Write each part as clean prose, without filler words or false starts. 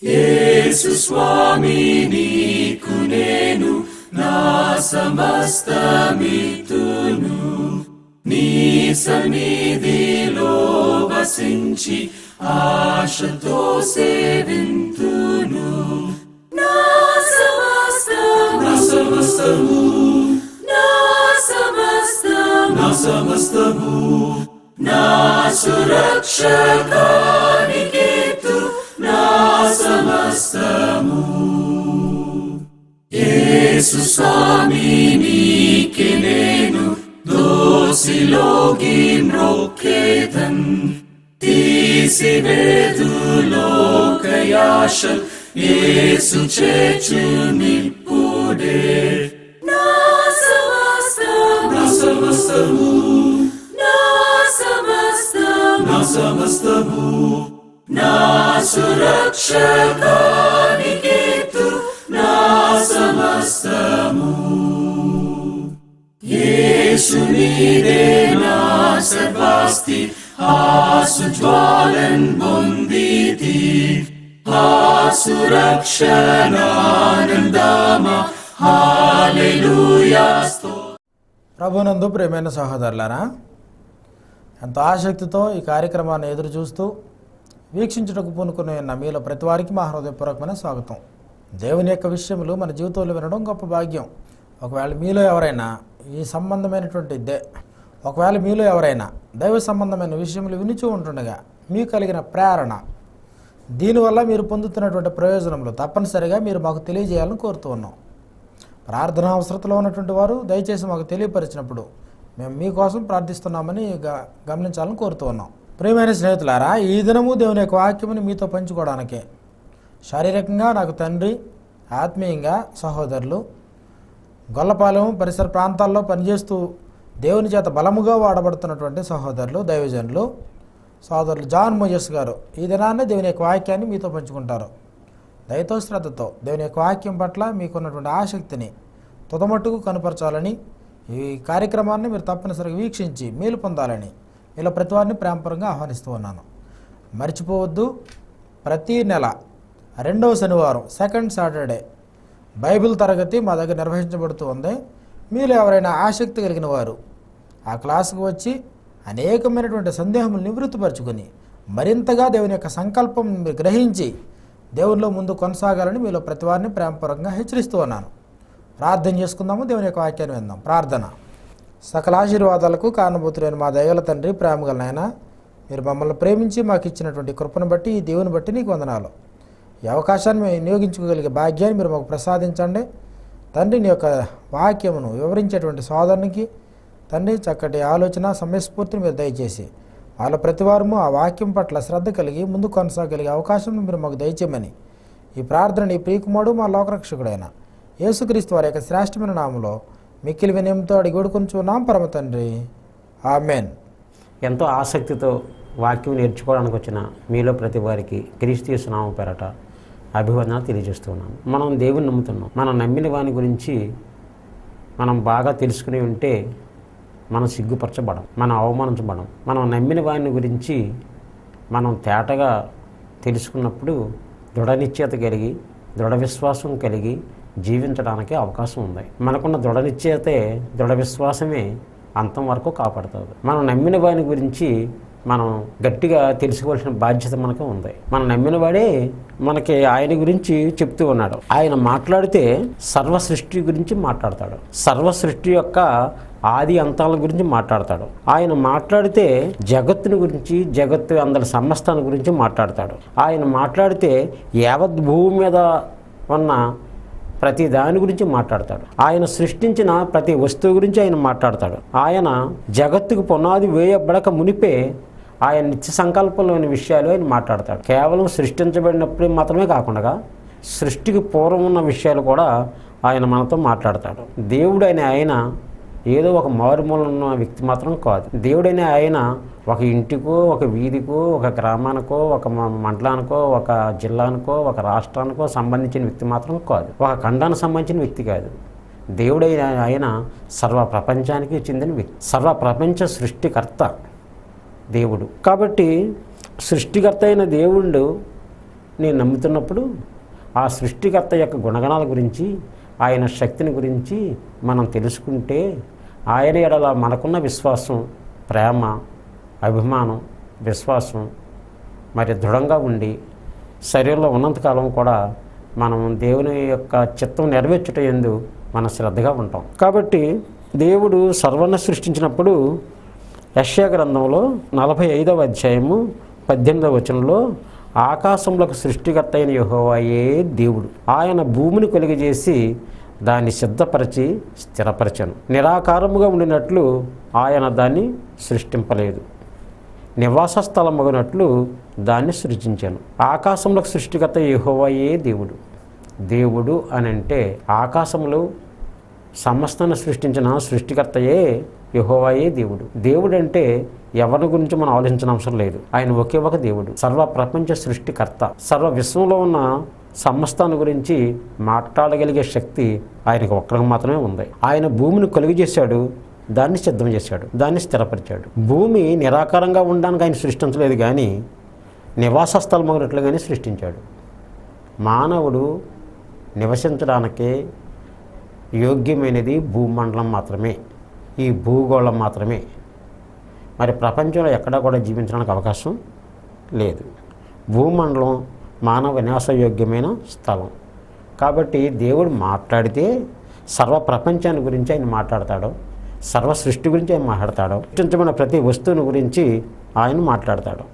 యేసు స్వామి నీకు నేను నా సమస్తమిత్తును, నీ సన్నిధిలో వసించి ఆశతో సేవింతును. నా సమస్తము నా సురక్షకానికేతు నా సమస్తము. యేసు స్వామి నీకే నేను దోసిలోకి మ్రొక్కేదన్, తీసివేదు లోకయాశల్ యేసు చేర్చు నిప్పుడే. నా సమస్తము నా సురక్షకానికేతు నా సమస్తము. యేసు నీదే నా సర్వాస్తి, ఆసుజ్వాలన్ పొందితి, ఆసురక్షణానందమా హల్లెలూయా. ప్రభునందు ప్రియమైన సహోదరులారా, ఎంతో ఆసక్తితో ఈ కార్యక్రమాన్ని ఎదురు చూస్తూ వీక్షించుటకు పూనుకున్న మీలో ప్రతి వారికి మా హృదయపూర్వకమైన స్వాగతం. దేవుని యొక్క విషయములు మన జీవితంలో వినడం గొప్ప భాగ్యం. ఒకవేళ మీలో ఎవరైనా దైవ సంబంధమైన విషయములు వినిచూ ఉంటుండగా మీకు కలిగిన ప్రేరణ, దీనివల్ల మీరు పొందుతున్నటువంటి ప్రయోజనములు తప్పనిసరిగా మీరు మాకు తెలియజేయాలని కోరుతూ ఉన్నాం. ప్రార్థన అవసరతలో ఉన్నటువంటి వారు దయచేసి మాకు తెలియపరిచినప్పుడు మేము మీకోసం ప్రార్థిస్తున్నామని గమనించాలని కోరుతూ ఉన్నాం. ప్రియమైన స్నేహితులారా, ఈ దినము దేవుని యొక్క వాక్యముని మీతో పంచుకోవడానికే శారీరకంగా నాకు తండ్రి, ఆత్మీయంగా సహోదరులు, గొల్లపాలెం పరిసర ప్రాంతాల్లో పనిచేస్తూ దేవుని చేత బలముగా వాడబడుతున్నటువంటి సహోదరులు, దైవజనులు, సహోదరులు జాన్ మోజెస్ గారు ఈ దినాన్ని దేవుని యొక్క వాక్యాన్ని మీతో పంచుకుంటారు. దయతో శ్రద్ధతో దేవుని యొక్క వాక్యం పట్ల మీకున్నటువంటి ఆసక్తిని తుదమట్టుకు కనుపరచాలని, ఈ కార్యక్రమాన్ని మీరు తప్పనిసరిగా వీక్షించి మేలు పొందాలని ఇలా ప్రతి వారిని ప్రేమపరంగా ఆహ్వానిస్తూ ఉన్నాను. మర్చిపోవద్దు, ప్రతి నెల 2వ శనివారం సెకండ్ సాటర్డే బైబిల్ తరగతి మా దగ్గర నిర్వహించబడుతూ ఉంది. మీలో ఎవరైనా ఆసక్తి కలిగిన వారు ఆ క్లాసుకు వచ్చి అనేకమైనటువంటి సందేహములు నివృత్తిపరచుకొని మరింతగా దేవుని యొక్క సంకల్పం మీరు గ్రహించి దేవునిలో ముందు కొనసాగాలని మీలో ప్రతి వారిని ప్రేమపరంగా హెచ్చరిస్తూ ఉన్నాను. ప్రార్థన చేసుకుందాము, దేవుని యొక్క వాక్యాన్ని విందాం. ప్రార్థన. సకల ఆశీర్వాదాలకు కారణభూతులైన మా దయగల తండ్రి, ప్రేమగల నాయన, మీరు మమ్మల్ని ప్రేమించి మాకు ఇచ్చినటువంటి కృపను బట్టి, ఈ దేవుని బట్టి నీకు వందనాలు. ఈ అవకాశాన్ని మేము వినియోగించుకోగలిగే భాగ్యాన్ని మీరు మాకు ప్రసాదించండి తండ్రి. నీ యొక్క వాక్యమును వివరించేటువంటి సోదరునికి తండ్రి చక్కటి ఆలోచన, సమయస్ఫూర్తిని మీరు దయచేసి వాళ్ళ ప్రతివారము ఆ వాక్యం పట్ల శ్రద్ధ కలిగి ముందు కొనసాగలిగే అవకాశం మీరు మాకు దయచేయమని ఈ ప్రార్థన నీ ప్రియకుమారుడు మా లోకరక్షకుడైన యేసుక్రీస్తు వారి యొక్క శ్రేష్టమైన నామములో మిక్కిలి వినయంతో అడిగి వేడుకొనుచున్నాం పరమ తండ్రి, ఆమేన్. ఎంతో ఆసక్తితో వాక్యం నేర్చుకోవడానికి వచ్చిన మీలో ప్రతి వారికి క్రీస్తు యేసు నామం పేరట అభివందనాలు తెలియజేస్తున్నాను. మనం దేవుని నమ్ముతున్నాం. మనం నమ్మిన వాని గురించి మనం బాగా తెలుసుకుని ఉంటే మనం సిగ్గుపరచబడం, మనం అవమానించబడం. మనం నమ్మిన వాని గురించి మనం తేటగా తెలుసుకున్నప్పుడు దృఢ నిశ్చయత కలిగి, దృఢ విశ్వాసం కలిగి జీవించడానికి అవకాశం ఉంది. మనకున్న దృఢ నిశ్చయతే, దృఢ విశ్వాసమే అంతం వరకు కాపాడుతుంది. మనం నమ్మిన వాని గురించి మనం గట్టిగా తెలుసుకోవాల్సిన బాధ్యత మనకు ఉంది. మనం నమ్మిన వాడే మనకి ఆయన గురించి చెప్తూ ఉన్నాడు. ఆయన మాట్లాడితే సర్వ సృష్టి గురించి మాట్లాడతాడు. సర్వ సృష్టి యొక్క ఆది అంతాల గురించి మాట్లాడతాడు. ఆయన మాట్లాడితే జగత్తుని గురించి, జగత్తు అందరి సమస్తాన్ని గురించి మాట్లాడతాడు. ఆయన మాట్లాడితే యావత్ భూమి మీద ఉన్న ప్రతి దాని గురించి మాట్లాడతాడు. ఆయన సృష్టించిన ప్రతి వస్తువు గురించి ఆయన మాట్లాడతాడు. ఆయన జగత్తుకు పునాది వేయబడక మునిపే ఆయన నిత్య సంకల్పంలోని విషయాలు ఆయన మాట్లాడతాడు. కేవలం సృష్టించబడినప్పుడు మాత్రమే కాకుండా సృష్టికి పూర్వం ఉన్న విషయాలు కూడా ఆయన మనతో మాట్లాడతాడు. దేవుడైన ఆయన ఏదో ఒక మారుమూల ఉన్న వ్యక్తి మాత్రం కాదు. దేవుడైన ఆయన ఒక ఇంటికో, ఒక వీధికో, ఒక గ్రామానికో, ఒక మండలానికో, ఒక జిల్లానికో, ఒక రాష్ట్రానికో సంబంధించిన వ్యక్తి మాత్రం కాదు. ఒక ఖండానికి సంబంధించిన వ్యక్తి కాదు. దేవుడైన ఆయన సర్వ ప్రపంచానికి చెందిన వ్యక్తి, సర్వ ప్రపంచ సృష్టికర్త దేవుడు. కాబట్టి సృష్టికర్త అయిన దేవుడు నేను నమ్ముతున్నప్పుడు ఆ సృష్టికర్త యొక్క గుణగణాల గురించి, ఆయన శక్తిని గురించి మనం తెలుసుకుంటే ఆయన ఎడల మనకున్న విశ్వాసం, ప్రేమ, అభిమానం, విశ్వాసం మరి దృఢంగా ఉండి శరీరంలో ఉన్నంతకాలం కూడా మనం దేవుని యొక్క చిత్తం నెరవేర్చుట యందు మనం శ్రద్ధగా ఉంటాం. కాబట్టి దేవుడు సర్వాన్ని సృష్టించినప్పుడు యెషయా గ్రంథంలో 45వ అధ్యాయము 18వ వచనంలో ఆకాశంలోకి సృష్టికర్త అయిన యెహోవాయే దేవుడు, ఆయన భూమిని కలిగజేసి దాన్ని సిద్ధపరిచి స్థిరపరచను. నిరాకారముగా ఉండినట్లు ఆయన దాన్ని సృష్టింపలేదు, నివాస స్థలమగినట్లు దాన్ని సృజించాను. ఆకాశంలోకి సృష్టికర్త యెహోవాయే దేవుడు. దేవుడు అని అంటే ఆకాశంలో సమస్తాన్ని సృష్టించిన సృష్టికర్తయే యెహోవాయే దేవుడు. దేవుడు అంటే ఎవరి గురించి మనం ఆలోచించిన అవసరం లేదు. ఆయన ఒకే ఒక దేవుడు, సర్వ ప్రపంచ సృష్టికర్త. సర్వ విశ్వంలో ఉన్న సమస్తాన్ని గురించి మాట్లాడగలిగే శక్తి ఆయనకు ఒక్కరికి మాత్రమే ఉంది. ఆయన భూమిని కలుగు చేశాడు, దాన్ని సిద్ధం చేశాడు, దాన్ని స్థిరపరిచాడు. భూమి నిరాకారంగా ఉండడానికి ఆయన సృష్టించలేదు, కానీ నివాస స్థలమగినట్లుగానే సృష్టించాడు. మానవుడు నివసించడానికే యోగ్యమైనది భూమండలం మాత్రమే, ఈ భూగోళం మాత్రమే. మరి ప్రపంచంలో ఎక్కడా కూడా జీవించడానికి అవకాశం లేదు. భూమండలం మానవ వినాశయోగ్యమైన స్థలం. కాబట్టి దేవుడు మాట్లాడితే సర్వ ప్రపంచాన్ని గురించి ఆయన మాట్లాడతాడు, సర్వ సృష్టి గురించి ఆయన మాట్లాడతాడు, సృష్టించబడిన ప్రతి వస్తువుని గురించి ఆయన మాట్లాడతాడు.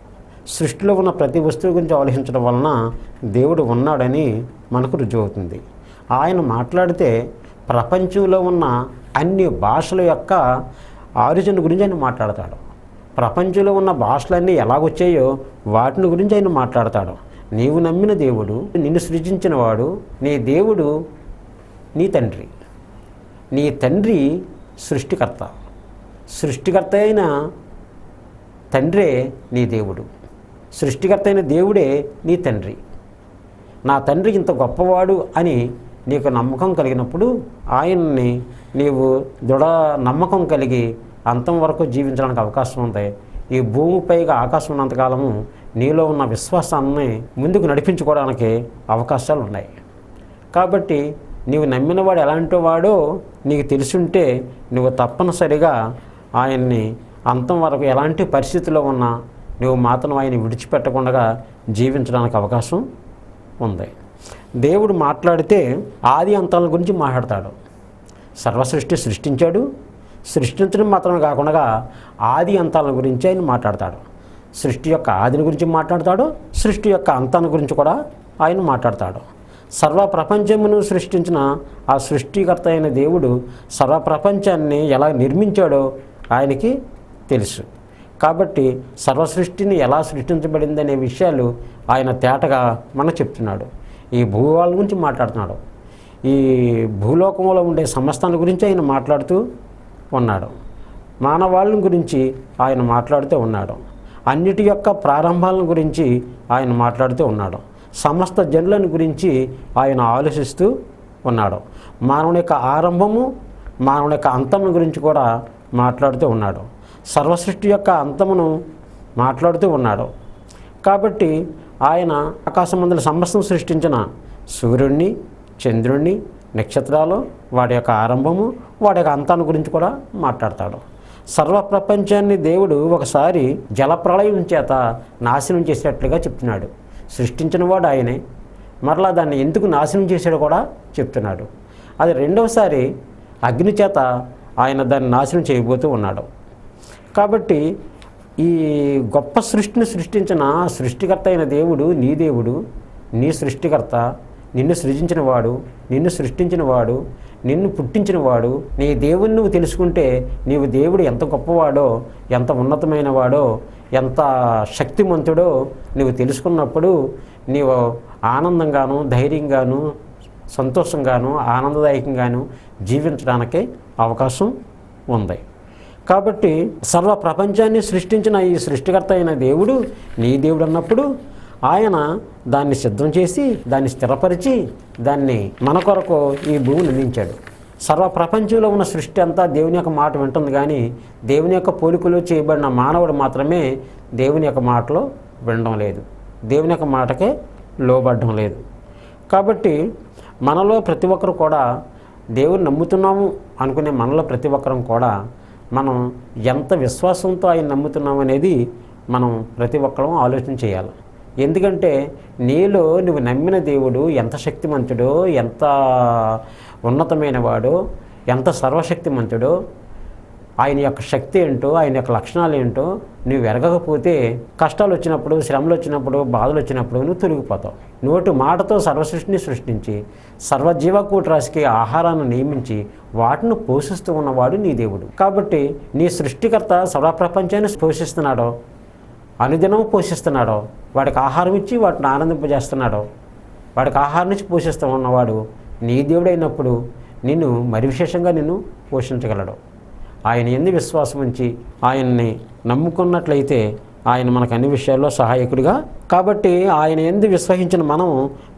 సృష్టిలో ఉన్న ప్రతి వస్తువు గురించి ఆలోచించడం వలన దేవుడు ఉన్నాడని మనకు రుజువు అవుతుంది. ఆయన మాట్లాడితే ప్రపంచంలో ఉన్న అన్ని భాషల యొక్క ఆరిజిన్ గురించి ఆయన మాట్లాడతాడు. ప్రపంచంలో ఉన్న భాషలన్నీ ఎలాగొచ్చాయో వాటిని గురించి ఆయన మాట్లాడతాడు. నీవు నమ్మిన దేవుడు, నిన్ను సృజించిన వాడు, నీ దేవుడు నీ తండ్రి. నీ తండ్రి సృష్టికర్త. సృష్టికర్త అయిన తండ్రే నీ దేవుడు. సృష్టికర్త అయిన దేవుడే నీ తండ్రి. నా తండ్రి ఇంత గొప్పవాడు అని నీకు నమ్మకం కలిగినప్పుడు ఆయన్ని నీవు దృఢ నమ్మకం కలిగి అంతం వరకు జీవించడానికి అవకాశం ఉంది. ఈ భూమిపైగా ఆకాశం ఉన్నంతకాలము నీలో ఉన్న విశ్వాసాన్ని ముందుకు నడిపించుకోవడానికి అవకాశాలు ఉన్నాయి. కాబట్టి నీవు నమ్మినవాడు ఎలాంటి వాడో నీకు తెలుసుంటే నువ్వు తప్పనిసరిగా ఆయన్ని అంతం వరకు ఎలాంటి పరిస్థితిలో ఉన్నా నువ్వు మాత్రం ఆయన విడిచిపెట్టకుండా జీవించడానికి అవకాశం ఉంది. దేవుడు మాట్లాడితే ఆది అంతాల గురించి మాట్లాడతాడు. సర్వసృష్టి సృష్టించాడు, సృష్టించడం మాత్రమే కాకుండా ఆది అంతాల గురించి ఆయన మాట్లాడతాడు. సృష్టి యొక్క ఆదిని గురించి మాట్లాడతాడు, సృష్టి యొక్క అంతాన్ని గురించి కూడా ఆయన మాట్లాడతాడు. సర్వ ప్రపంచమును సృష్టించిన ఆ సృష్టికర్త అయిన దేవుడు సర్వ ప్రపంచాన్ని ఎలా నిర్మించాడో ఆయనకి తెలుసు. కాబట్టి సర్వ సృష్టిని ఎలా సృష్టించబడిందనే విషయాలు ఆయన తేటగా మనకు చెప్తున్నాడు. ఈ భూగోళం గురించి మాట్లాడుతున్నాడు. ఈ భూలోకంలో ఉండే సమస్తాన్ని గురించి ఆయన మాట్లాడుతూ ఉన్నాడు. మానవాళ్ళ గురించి ఆయన మాట్లాడుతూ ఉన్నాడు. అన్నిటి యొక్క ప్రారంభాలను గురించి ఆయన మాట్లాడుతూ ఉన్నాడు. సమస్త జనులను గురించి ఆయన ఆలోచిస్తూ ఉన్నాడు. మానవుని యొక్క ఆరంభము, మానవుని యొక్క అంతం గురించి కూడా మాట్లాడుతూ ఉన్నాడు. సర్వసృష్టి యొక్క అంతమును మాట్లాడుతూ ఉన్నాడు. కాబట్టి ఆయన ఆకాశమందుల సమస్తం సృష్టించిన సూర్యుడిని, చంద్రుడిని, నక్షత్రాలు, వాటి యొక్క ఆరంభము, వాటి యొక్క అంతాన్ని గురించి కూడా మాట్లాడతాడు. సర్వ ప్రపంచాన్ని దేవుడు ఒకసారి జలప్రళయం చేత నాశనం చేసేటట్లుగా చెప్తున్నాడు. సృష్టించిన వాడు ఆయనే, మరలా దాన్ని ఎందుకు నాశనం చేశాడో కూడా చెప్తున్నాడు. అది రెండవసారి అగ్ని చేత ఆయన దాన్ని నాశనం చేయబోతూ ఉన్నాడు. కాబట్టి ఈ గొప్ప సృష్టిని సృష్టించిన సృష్టికర్త అయిన దేవుడు నీ దేవుడు, నీ సృష్టికర్త, నిన్ను సృజించిన వాడు, నిన్ను సృష్టించిన వాడు, నిన్ను పుట్టించిన వాడు. నీ దేవుని నువ్వు తెలుసుకుంటే నీవు దేవుడు ఎంత గొప్పవాడో, ఎంత ఉన్నతమైన వాడో, ఎంత శక్తిమంతుడో నువ్వు తెలుసుకున్నప్పుడు నీవు ఆనందంగాను, ధైర్యంగాను, సంతోషంగాను, ఆనందదాయకంగాను జీవించడానికి అవకాశం ఉంది. కాబట్టి సర్వ ప్రపంచాన్ని సృష్టించిన ఈ సృష్టికర్త అయిన దేవుడు నీ దేవుడు అన్నప్పుడు ఆయన దాన్ని సిద్ధం చేసి, దాన్ని స్థిరపరిచి, దాన్ని మన కొరకు ఈ భూమిని నిర్మించాడు. సర్వ ప్రపంచంలో ఉన్న సృష్టి అంతా దేవుని యొక్క మాట వింటుంది, కానీ దేవుని యొక్క పోలికలో చేయబడిన మానవుడు మాత్రమే దేవుని యొక్క మాటలో వినడం లేదు, దేవుని యొక్క మాటకే లోబడడం లేదు. కాబట్టి మనలో ప్రతి ఒక్కరు కూడా దేవుని నమ్ముతున్నాము అనుకునే మనలో ప్రతి ఒక్కరం కూడా మనం ఎంత విశ్వాసంతో ఆయన నమ్ముతున్నాం అనేది మనం ప్రతి ఒక్కరం ఆలోచన చేయాలి. ఎందుకంటే నీలో నువ్వు నమ్మిన దేవుడు ఎంత శక్తిమంతుడో, ఎంత ఉన్నతమైన వాడో, ఎంత సర్వశక్తిమంతుడో, ఆయన యొక్క శక్తి ఏంటో, ఆయన యొక్క లక్షణాలు ఏంటో నువ్వు ఎరగకపోతే కష్టాలు వచ్చినప్పుడు, శ్రమలు వచ్చినప్పుడు, బాధలు వచ్చినప్పుడు నువ్వు తొలగిపోతావు. నోటి మాటతో సర్వసృష్టిని సృష్టించి సర్వజీవకూటరాశికి ఆహారాన్ని నియమించి వాటిని పోషిస్తూ ఉన్నవాడు నీ దేవుడు. కాబట్టి నీ సృష్టికర్త సర్వప్రపంచాన్ని పోషిస్తున్నాడో, అనుదినం పోషిస్తున్నాడో, వాడికి ఆహారం ఇచ్చి వాటిని ఆనందింపజేస్తున్నాడో, వాడికి ఆహారం ఇచ్చి పోషిస్తూ ఉన్నవాడు నీ దేవుడైనప్పుడు నిన్ను మరి విశేషంగా నిన్ను పోషించగలడు. ఆయన యందు విశ్వాసం ఉంచి ఆయన్ని నమ్ముకున్నట్లయితే ఆయన మనకు అన్ని విషయాల్లో సహాయకుడిగా. కాబట్టి ఆయన యందు విశ్వసించిన మనం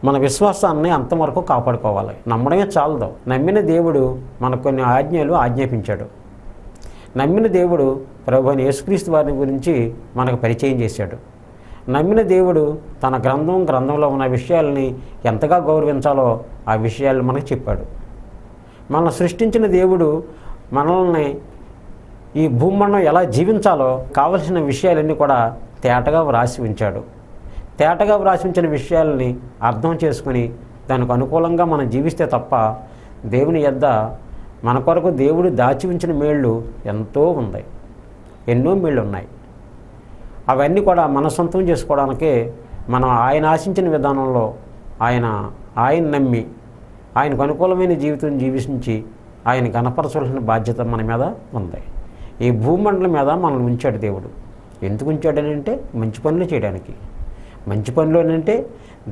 మన విశ్వాసాన్ని అంతవరకు కాపాడుకోవాలి. నమ్మడమే చాలదు. నమ్మిన దేవుడు మనకు కొన్ని ఆజ్ఞలు ఆజ్ఞాపించాడు. నమ్మిన దేవుడు ప్రభువైన యేసుక్రీస్తు వారిని గురించి మనకు పరిచయం చేశాడు. నమ్మిన దేవుడు తన గ్రంథంలో ఉన్న విషయాలని ఎంతగా గౌరవించాలో ఆ విషయాలు మనకు చెప్పాడు. మనల్ని సృష్టించిన దేవుడు మనల్ని ఈ భూమండలం ఎలా జీవించాలో కావలసిన విషయాలన్నీ కూడా తేటగా వ్రాసి ఉంచాడు. తేటగా వ్రాసి ఉంచిన విషయాలని అర్థం చేసుకుని దానికి అనుకూలంగా మనం జీవిస్తే తప్ప దేవుని యొద్ద మన కొరకు దేవుడు దాచి ఉంచిన మేళ్ళు ఎంతో ఉన్నాయి, ఎన్నో మేళ్ళు ఉన్నాయి. అవన్నీ కూడా మన సొంతం చేసుకోవడానికే మనం ఆయన ఆశించిన విధానంలో ఆయన నమ్మి ఆయనకు అనుకూలమైన జీవితం జీవించి ఆయన గణపరచవలసిన బాధ్యత మన మీద ఉంది. ఈ భూమండలం మీద మనల్ని ఉంచాడు దేవుడు. ఎందుకు ఉంచాడని అంటే మంచి పనులు చేయడానికి. మంచి పనులు అంటే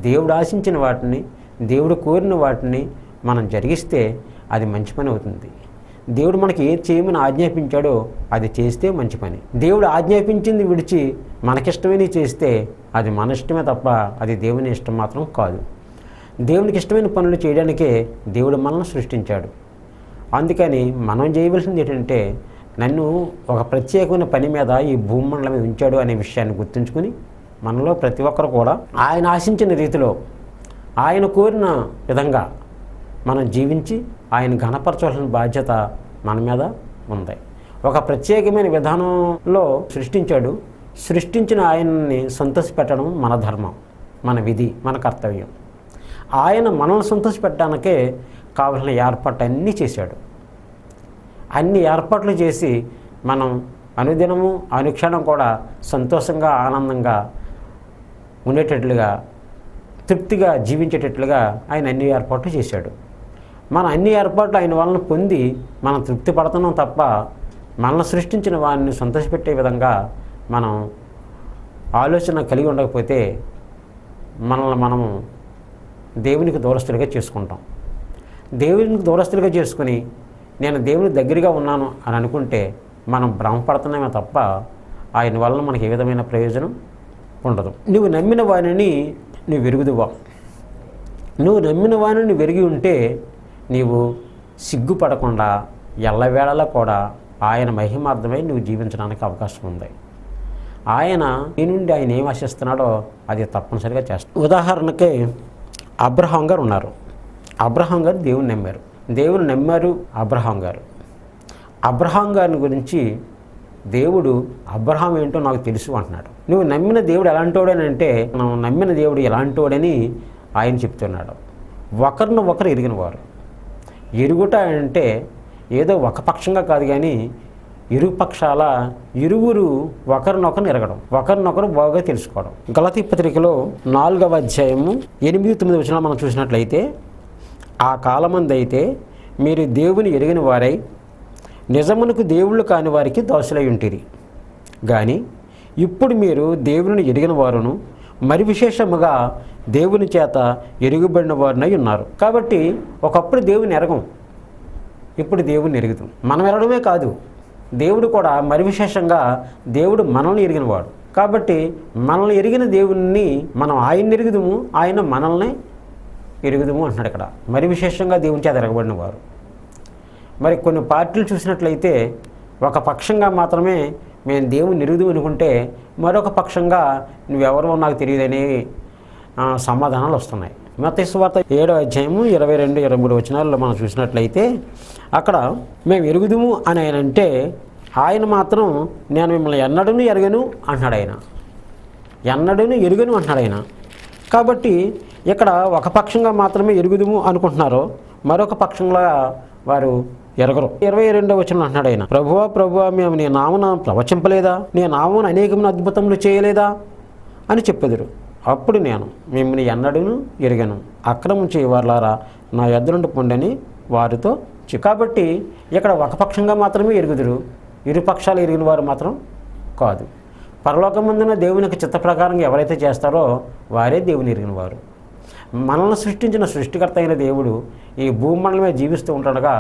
దేవుడు ఆశించిన వాటిని, దేవుడు కోరిన వాటిని మనం జరిగిస్తే అది మంచి పని అవుతుంది. దేవుడు మనకి ఏది చేయమని ఆజ్ఞాపించాడో అది చేస్తే మంచి పని. దేవుడు ఆజ్ఞాపించింది విడిచి మనకిష్టమైనవి చేస్తే అది మన ఇష్టమే తప్ప అది దేవుని ఇష్టం మాత్రం కాదు. దేవునికి ఇష్టమైన పనులు చేయడానికే దేవుడు మనల్ని సృష్టించాడు. అందుకని మనం చేయవలసింది ఏంటంటే నన్ను ఒక ప్రత్యేకమైన పని మీద ఈ భూమండలం మీద ఉంచాడు అనే విషయాన్ని గుర్తుంచుకుని మనలో ప్రతి ఒక్కరు కూడా ఆయన ఆశించిన రీతిలో ఆయన కోరిన విధంగా మనం జీవించి ఆయన ఘనపరచవలసిన బాధ్యత మన మీద ఉంది. ఒక ప్రత్యేకమైన విధానంలో సృష్టించాడు. సృష్టించిన ఆయన్ని సంతోషపెట్టడం మన ధర్మం, మన విధి, మన కర్తవ్యం. ఆయన మనల్ని సంతోషపెట్టడానికే కావలసిన ఏర్పాట్లు అన్నీ చేశాడు. అన్ని ఏర్పాట్లు చేసి మనం అనుదినము అనుక్షణం కూడా సంతోషంగా ఆనందంగా ఉండేటట్లుగా తృప్తిగా జీవించేటట్లుగా ఆయన అన్ని ఏర్పాట్లు చేశాడు. మన అన్ని ఏర్పాట్లు ఆయన వలన పొంది మనం తృప్తి పడుతున్నాం తప్ప మనల్ని సృష్టించిన వారిని సంతోషపెట్టే విధంగా మనం ఆలోచన కలిగి ఉండకపోతే మనల్ని మనము దేవునికి దూరస్తులుగా చేసుకుంటాం. దేవునికి దూరస్తులుగా చేసుకుని నేను దేవుని దగ్గరగా ఉన్నాను అని అనుకుంటే మనం భ్రమపడుతున్నామే తప్ప ఆయన వలన మనకి ఏ విధమైన ప్రయోజనం ఉండదు. నువ్వు నమ్మిన వారిని నువ్వు వెరుగుదువా? నువ్వు నమ్మిన వారిని వెరిగి ఉంటే నీవు సిగ్గుపడకుండా ఎల్లవేళలా కూడా ఆయన మహిమార్థమై నువ్వు జీవించడానికి అవకాశం ఉంది. ఆయన నీ నుండి ఆయన ఏం ఆశిస్తున్నాడో అది తప్పనిసరిగా చేస్తాడు. ఉదాహరణకి అబ్రహాం గారు ఉన్నారు. అబ్రహాం గారు దేవుని నమ్మారు. అబ్రహాం గారిని గురించి దేవుడు అబ్రహాం ఏంటో నాకు తెలుసు అంటున్నాడు. నువ్వు నమ్మిన దేవుడు ఎలాంటోడని అంటే మనం నమ్మిన దేవుడు ఎలాంటోడని ఆయన చెప్తున్నాడు. ఒకరిని ఒకరు ఎరిగిన వారు. ఎరుగుట అంటే ఏదో ఒక పక్షంగా కాదు, కానీ ఇరు పక్షాల ఇరువురు ఒకరినొకరు ఎరగడం, ఒకరినొకరు బాగా తెలుసుకోవడం. గలతీ పత్రికలో 4వ అధ్యాయము 8-9 వచనాలు మనం చూసినట్లయితే, ఆ కాలమందైతే మీరు దేవుని ఎరిగిన వారై నిజమునకు దేవుళ్ళు కాని వారికి దోషులై ఉంటిరి. కానీ ఇప్పుడు మీరు దేవుని ఎరిగిన వారును మరి విశేషముగా దేవుని చేత ఎరుగుబడిన వారినై ఉన్నారు. కాబట్టి ఒకప్పుడు దేవుని ఎరగం, ఇప్పుడు దేవుని ఎరుగుతాం. మనం ఎరగడమే కాదు, దేవుడు కూడా మరి విశేషంగా దేవుడు మనల్ని ఎరిగినవాడు. కాబట్టి మనల్ని ఎరిగిన దేవుణ్ణి మనం ఆయన్ని ఎరుగుదుము, ఆయన మనల్ని ఎరుగుదుము అంటున్నాడు ఇక్కడ. మరి విశేషంగా దేవుని చేత ఎరగబడిన వారు. మరి కొన్ని పార్టీలు చూసినట్లయితే ఒక పక్షంగా మాత్రమే మేము దేవుని ఎరుగుదు అనుకుంటే, మరొక పక్షంగా నువ్వెవరో నాకు తెలియదని సమాధానాలు వస్తున్నాయి. మత్తయి సువార్త 7వ అధ్యాయము 22-23 వచనాల్లో మనం చూసినట్లయితే అక్కడ మేము ఎరుగుదుము అని ఆయన అంటే, ఆయన మాత్రం నేను మిమ్మల్ని ఎన్నడూను ఎరగను అంటున్నాడు. ఆయన ఎన్నడూను ఎరుగను అంటున్నాడు ఆయన. కాబట్టి ఇక్కడ ఒక పక్షంగా మాత్రమే ఎరుగుదుము అనుకుంటున్నారు, మరొక పక్షంగా వారు ఎరగరు. 22వ వచనం అంటున్నాడు ఆయన, ప్రభువా ప్రభువా మేము నీ నామమున ప్రవచింపలేదా, నీ నామమున అనేకమైన అద్భుతములు చేయలేదా అని చెప్పెదరు. అప్పుడు నేను మిమ్మల్ని ఎన్నడూను ఎరుగను, అక్రమం చేయవారులారా నా యొద్ద నుండి పొండని వారితో కాబట్టి ఇక్కడ ఒక పక్షంగా మాత్రమే ఎరుగుదురు, ఇరు పక్షాలు ఎరిగిన వారు మాత్రం కాదు. పరలోకమందున దేవునికి చిత్త ప్రకారంగా ఎవరైతే చేస్తారో వారే దేవుని ఎరిగిన వారు. మనల్ని సృష్టించిన సృష్టికర్త అయిన దేవుడు ఈ భూమండలమే జీవిస్తూ ఉంటుండగా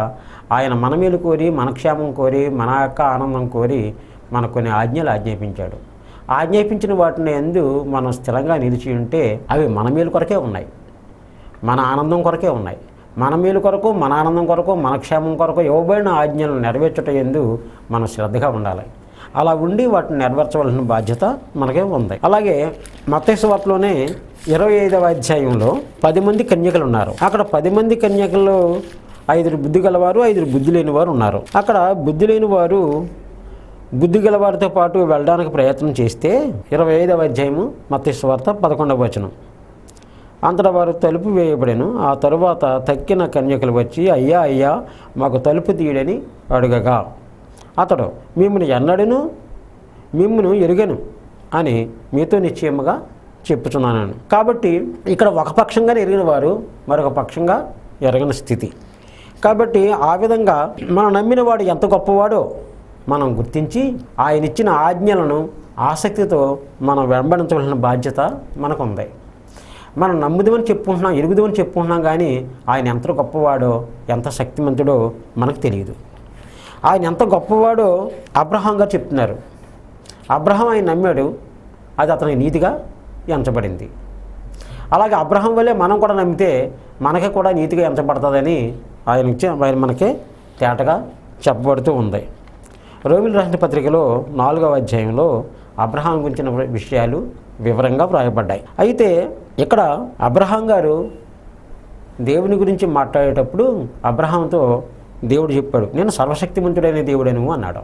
ఆయన మన మేలు కోరి, మన క్షేమం కోరి, మన యొక్క ఆనందం కోరి మనకు కొన్ని ఆజ్ఞలు ఆజ్ఞాపించాడు. ఆజ్ఞాపించిన వాటిని యందు మనం స్థిరంగా నిలిచి ఉంటే అవి మన మేలు కొరకే ఉన్నాయి, మన ఆనందం కొరకే ఉన్నాయి. మన మేలు కొరకు, మన ఆనందం కొరకు, మన క్షేమం కొరకు ఇవ్వబడిన ఆజ్ఞలను నెరవేర్చుట యందు మనం శ్రద్ధగా ఉండాలి. అలా ఉండి వాటిని నెరవేర్చవలసిన బాధ్యత మనకే ఉంది. అలాగే మత్తయి సువార్తలోనే 25వ అధ్యాయంలో 10 మంది కన్యకలు ఉన్నారు. అక్కడ 10 మంది కన్యకల్లో 5 బుద్ధి గలవారు, 5 బుద్ధి లేని వారు ఉన్నారు. అక్కడ బుద్ధి లేని వారు బుద్ధి గలవారితో పాటు వెళ్ళడానికి ప్రయత్నం చేస్తే 25వ అధ్యాయము మత్తయి సువార్త 11వ వచనం, అంతటా వారు తలుపు వేయబడెను. ఆ తరువాత తక్కిన కన్యకలు వచ్చి అయ్యా అయ్యా మాకు తలుపు తీయడని అడుగగా అతడు మిమ్మల్ని ఎన్నడూను మిమ్మును ఎరుగను అని మీతో నిశ్చయముగా చెప్పుచున్నాను. కాబట్టి ఇక్కడ ఒక పక్షంగా ఎరిగిన వారు మరొక పక్షంగా ఎరగని స్థితి. కాబట్టి ఆ విధంగా మనం నమ్మిన వాడు ఎంత గొప్పవాడో మనం గుర్తించి ఆయన ఇచ్చిన ఆజ్ఞలను ఆసక్తితో మనం వెంబడించవలసిన బాధ్యత మనకు ఉంది. మనం నమ్ముదామని చెప్పుకుంటున్నాం, ఎరుగుదామని చెప్పుకుంటున్నాం, కానీ ఆయన ఎంత గొప్పవాడో ఎంత శక్తిమంతుడో మనకు తెలియదు. ఆయన ఎంత గొప్పవాడో అబ్రహాం గారు చెప్తున్నారు. అబ్రహాం ఆయన నమ్మాడు, అది అతనికి నీతిగా ఎంచబడింది. అలాగే అబ్రహాం వల్లే మనం కూడా నమ్మితే మనకి కూడా నీతిగా ఎంచబడుతుందని ఆయన మనకి తేటగా చెప్పబడుతూ ఉంది. రోమిలు రాసిన పత్రికలో 4వ అధ్యాయంలో అబ్రహాం గురించిన విషయాలు వివరంగా వ్రాయబడ్డాయి. అయితే ఇక్కడ అబ్రహాం గారు దేవుని గురించి మాట్లాడేటప్పుడు అబ్రహాంతో దేవుడు చెప్పాడు, నేను సర్వశక్తిమంతుడైన దేవుడను అన్నాడు.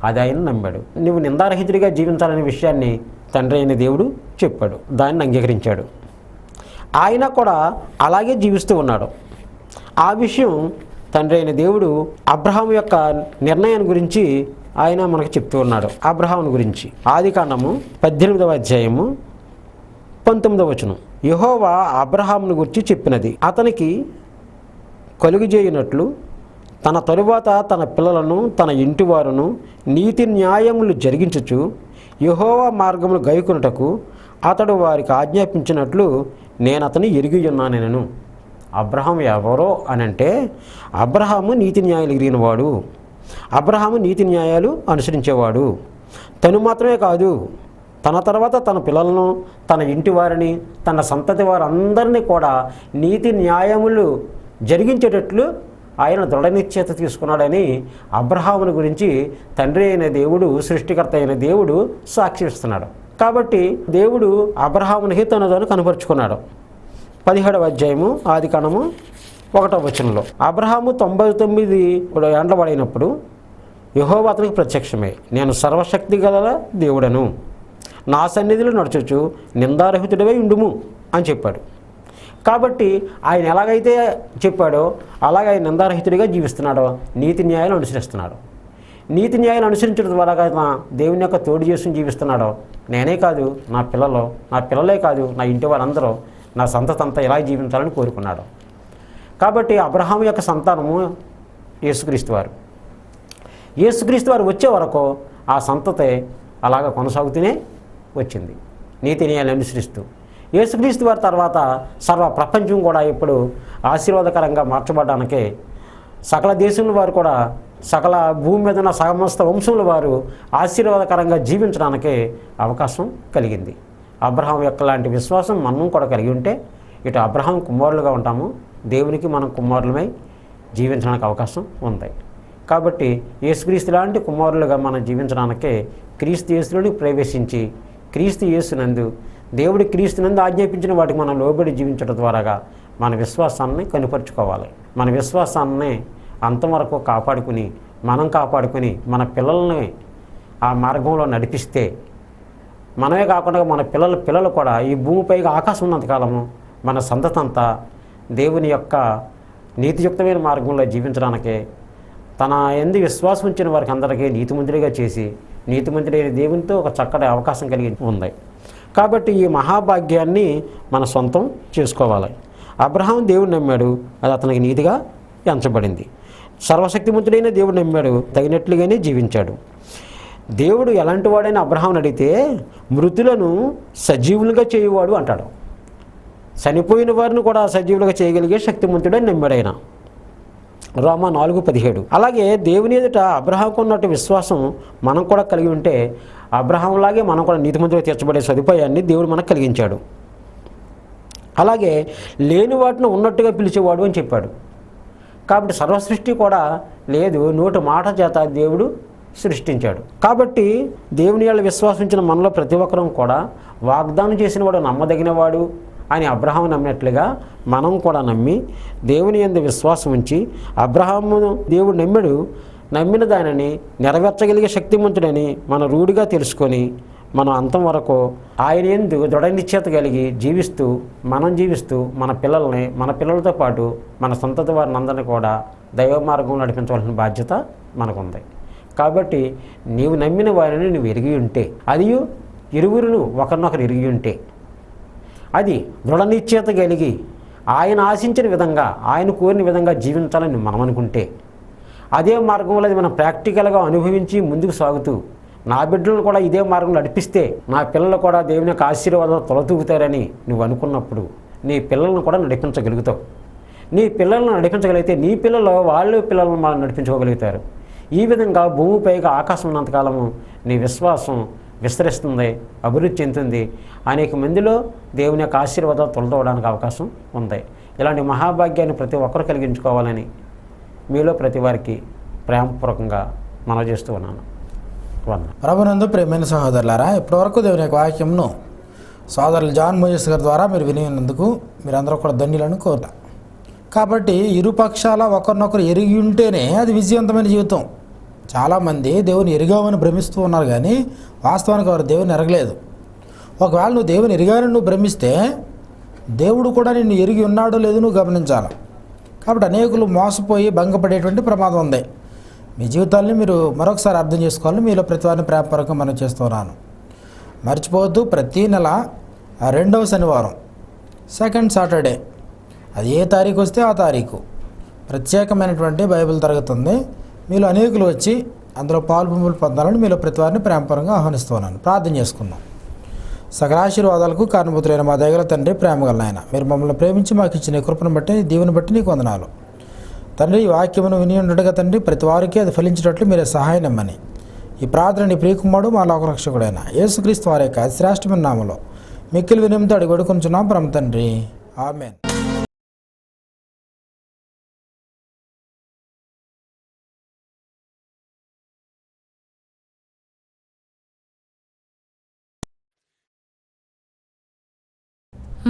అది ఆయన నమ్మాడు. నువ్వు నిందారహితుడిగా జీవించాలనే విషయాన్ని తండ్రి అయిన దేవుడు చెప్పాడు, దాన్ని అంగీకరించాడు. ఆయన కూడా అలాగే జీవిస్తూ ఉన్నాడు. ఆ విషయం తండ్రి అయిన దేవుడు అబ్రహాం యొక్క నిర్ణయాన్ని గురించి ఆయన మనకు చెప్తూ ఉన్నాడు. అబ్రహాం గురించి ఆదికాండము 18వ అధ్యాయము 19వ వచనం, యెహోవా అబ్రహామును గురించి చెప్పినది, అతనికి కలుగజేయునట్లు తన తరువాత తన పిల్లలను తన ఇంటి వారును నీతి న్యాయములు జరిగించుచు యెహోవా మార్గములు గైకొనుటకు అతడు వారికి ఆజ్ఞాపించినట్లు నేను అతని ఎరిగి ఉన్నానెను. అబ్రహాం ఎవరో అనంటే అబ్రహాము నీతి న్యాయాలు ఎరిగినవాడు, అబ్రహాము నీతి న్యాయాలు అనుసరించేవాడు. తను మాత్రమే కాదు, తన తర్వాత తన పిల్లలను, తన ఇంటి వారిని, తన సంతతి వారందరినీ కూడా నీతి న్యాయములు జరిగించేటట్లు ఆయన దృఢ నిశ్చయత తీసుకున్నాడని అబ్రహాముని గురించి తండ్రి అయిన దేవుడు, సృష్టికర్త అయిన దేవుడు సాక్షిస్తున్నాడు. కాబట్టి దేవుడు అబ్రహామునికి తనను కనపరుచుకున్నాడు. 17వ అధ్యాయము ఆదికాండము 1వ వచనంలో అబ్రహాము 99 ఏండ్ల వాడైనప్పుడు యెహోవా అతనికి ప్రత్యక్షమై, నేను సర్వశక్తి గల దేవుడను, నా సన్నిధిలో నడుచొచ్చు నిందారహితుడివై ఉండుము అని చెప్పాడు. కాబట్టి ఆయన ఎలాగైతే చెప్పాడో అలాగే ఆయన నిందారహితుడిగా జీవిస్తున్నాడో నీతి న్యాయాలు అనుసరిస్తున్నాడు. నీతి న్యాయాలు అనుసరించడం ద్వారా దేవుని యొక్క తోడు చేసుకుని జీవిస్తున్నాడో నేనే కాదు, నా పిల్లలే కాదు, నా ఇంటి వారందరూ, నా సంతతంతా ఇలా జీవించాలని కోరుకున్నాడు. కాబట్టి అబ్రహాం యొక్క సంతానము యేసుక్రీస్తు వారు. యేసుక్రీస్తు వారు వచ్చే వరకు ఆ సంతతి అలాగ కొనసాగుతూనే వచ్చింది నీతి న్యాయాలు అనుసరిస్తూ. యేసుక్రీస్తు వారి తర్వాత సర్వ ప్రపంచం కూడా ఇప్పుడు ఆశీర్వాదకరంగా మార్చబడడానికి సకల దేశముల వారు కూడా, సకల భూమి మీద ఉన్న సమస్త వంశముల వారు ఆశీర్వాదకరంగా జీవించడానికి అవకాశం కలిగింది. అబ్రహాం యొక్క లాంటి విశ్వాసం మనం కూడా కలిగి ఉంటే ఇటు అబ్రహాం కుమారులుగా ఉంటాము, దేవునికి మనం కుమారులమై జీవించడానికి అవకాశం ఉంది. కాబట్టి యేసుక్రీస్తు లాంటి కుమారులుగా మనం జీవించడానికి క్రీస్తు యేసులోని ప్రవేశించి క్రీస్తు యేసునందు దేవుడి క్రీస్తునందు ఆజ్ఞాపించిన వాటికి మనం లోబడి జీవించడం ద్వారాగా మన విశ్వాసాన్ని కనుపరుచుకోవాలి. మన విశ్వాసాన్ని అంతవరకు కాపాడుకుని మన పిల్లల్ని ఆ మార్గంలో నడిపిస్తే, మనమే కాకుండా మన పిల్లలు కూడా ఈ భూమిపైగా ఆకాశం ఉన్నంతకాలము మన సంతతంతా దేవుని యొక్క నీతియుక్తమైన మార్గంలో జీవించడానికే, తన యందు విశ్వాసం ఉంచిన వారికి అందరికీ నీతిమంతుడిగా చేసి నీతిమంతుడైన దేవునితో ఒక చక్కటి అవకాశం కలిగి ఉంది. కాబట్టి ఈ మహాభాగ్యాన్ని మన సొంతం చేసుకోవాలి. అబ్రహాం దేవుడు నమ్మాడు, అది అతనికి నీతిగా ఎంచబడింది. సర్వశక్తిమంతుడైన దేవుడు నమ్మాడు, తగినట్లుగానే జీవించాడు. దేవుడు ఎలాంటి వాడైనా అబ్రహాంని అడిగితే మృతులను సజీవులుగా చేయువాడు అంటాడు. చనిపోయిన వారిని కూడా సజీవులుగా చేయగలిగే శక్తిమంతుడని నమ్మాడు ఆయన. రోమా 4:17. అలాగే దేవుని ఎదుట అబ్రహాంకు ఉన్నట్టు విశ్వాసం మనం కూడా కలిగి ఉంటే అబ్రహాంలాగే మనం కూడా నీతిమంతులుగా తీర్చబడే సదుపాయాన్ని దేవుడు మనకు కలిగించాడు. అలాగే లేని వాటిని ఉన్నట్టుగా పిలిచేవాడు అని చెప్పాడు. కాబట్టి సర్వసృష్టి కూడా లేదు, నోటి మాట చేత దేవుడు సృష్టించాడు. కాబట్టి దేవుని యందు విశ్వాసించిన మనలో ప్రతి ఒక్కరం కూడా వాగ్దానం చేసిన వాడు నమ్మదగినవాడు అని అబ్రహాము నమ్మినట్లుగా మనం కూడా నమ్మి దేవుని యందు విశ్వాసం ఉంచి, అబ్రహాము దేవుడు నమ్మిన దానిని నెరవేర్చగలిగే శక్తిమంతుడని మన రూఢిగా తెలుసుకొని మనం అంతం వరకు ఆయన యందు దృఢ నిశ్చయత కలిగి జీవిస్తూ మన పిల్లల్ని, మన పిల్లలతో పాటు మన సంతతి వారిని అందరినీ కూడా దైవ మార్గంలో నడిపించవలసిన బాధ్యత మనకుంది. కాబట్టి నీవు నమ్మిన వారిని నువ్వు ఎరిగి ఉంటే, అది ఇరువురును ఒకరినొకరు ఎరిగి ఉంటే, అది దృఢ నిశ్చయత కలిగి ఆయన ఆశించిన విధంగా, ఆయన కోరిన విధంగా జీవించాలని మనం అనుకుంటే, అదే మార్గంలో అది మనం ప్రాక్టికల్గా అనుభవించి ముందుకు సాగుతూ నా బిడ్డలను కూడా ఇదే మార్గంలో నడిపిస్తే నా పిల్లలు కూడా దేవుని యొక్క ఆశీర్వాదాలు తొలతూగుతారని నువ్వు అనుకున్నప్పుడు నీ పిల్లలను కూడా నడిపించగలుగుతావు. నీ పిల్లలను నడిపించగలిగితే నీ వాళ్ళ పిల్లలను మనం నడిపించుకోగలుగుతారు. ఈ విధంగా భూమిపైగా ఆకాశం ఉన్నంతకాలము నీ విశ్వాసం విస్తరిస్తుంది, అభివృద్ధి చెందుతుంది. అనేక మందిలో దేవుని యొక్క ఆశీర్వాదాలు తొలతవడానికి అవకాశం ఉంది. ఇలాంటి మహాభాగ్యాన్ని ప్రతి ఒక్కరు కలిగించుకోవాలని మీలో ప్రతి వారికి ప్రేమపూర్వకంగా మనవి చేస్తూ ఉన్నాను. ప్రభునందు ప్రియమైన సహోదరులారా, ఇప్పటివరకు దేవుని యొక్క వాక్యంను సోదరులు జాన్ మోజెస్ గారి ద్వారా మీరు వినినందుకు మీరందరూ కూడా ధన్యులను కోరుతా. కాబట్టి ఇరు పక్షాల ఒకరినొకరు ఎరిగి ఉంటేనే అది విజయవంతమైన జీవితం. చాలామంది దేవుని ఎరిగామని భ్రమిస్తూ ఉన్నారు, కానీ వాస్తవానికి వారు దేవుని ఎరగలేదు. ఒకవేళ నువ్వు దేవుని ఎరిగానని నువ్వు భ్రమిస్తే దేవుడు కూడా నిన్ను ఎరిగి ఉన్నాడో లేదో నువ్వు గమనించాలి. కాబట్టి అనేకులు మోసపోయి భంగపడేటువంటి ప్రమాదం ఉంది. మీ జీవితాన్ని మీరు మరొకసారి అర్థం చేసుకోవాలని మీలో ప్రతి వారిని ప్రేమపూర్వకంగా మనం చేస్తున్నాను. మర్చిపోవద్దు, ప్రతీ నెల 2వ శనివారం సెకండ్ సాటర్డే, అది ఏ తారీఖు వస్తే ఆ తారీఖు ప్రత్యేకమైనటువంటి బైబిల్ తరగతుంది. మీలో అనేకులు వచ్చి అందులో పాల్పొంపులు పొందాలని మీలో ప్రతి వారిని ప్రేమపూర్వకంగా ఆహ్వానిస్తున్నాను. ప్రార్థన చేసుకుందాం. సకలాశీర్వాదాలకు కారణభూతులైన మా దయగల తండ్రి, ప్రేమగల నాయన, మీరు మమ్మల్ని ప్రేమించి మాకు ఇచ్చిన కృపను బట్టి, దీవుని బట్టి నీకు వందనాలు తండ్రి. ఈ వాక్యమును విని ఉండగా తండ్రి, ప్రతి వారికి అది ఫలించేటట్లు మీరే సహాయం ఇమ్మని ఈ ప్రార్థన నీ ప్రియకుమారుడు మా లోకరక్షకుడైన యేసుక్రీస్తు వారి యొక్క శ్రేష్టమైన నామములో మిక్కిలి వినయంతో అడిగి వేడుకొనుచున్నాం పరమ తండ్రి, ఆమేన్.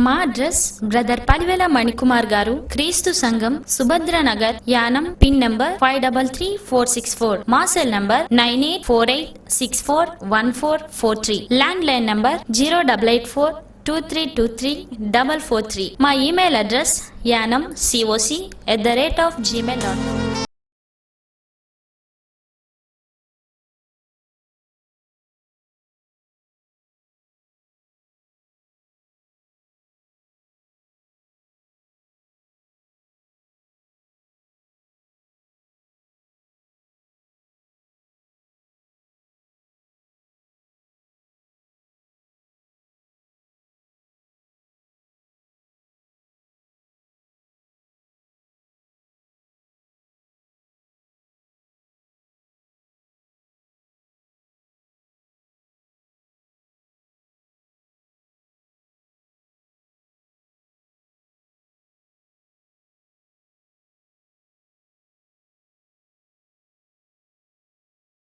మా అడ్రస్ బ్రదర్ పలివేల మణికుమార్ గారు, క్రీస్తు సంఘం, సుభద్ర నగర్, యానం, పిన్ నంబర్ 533464. మా cell number 9848641443. Land line number 08842323443. మా ఇమెయిల్ అడ్రస్ yanamcoc@gmail.com.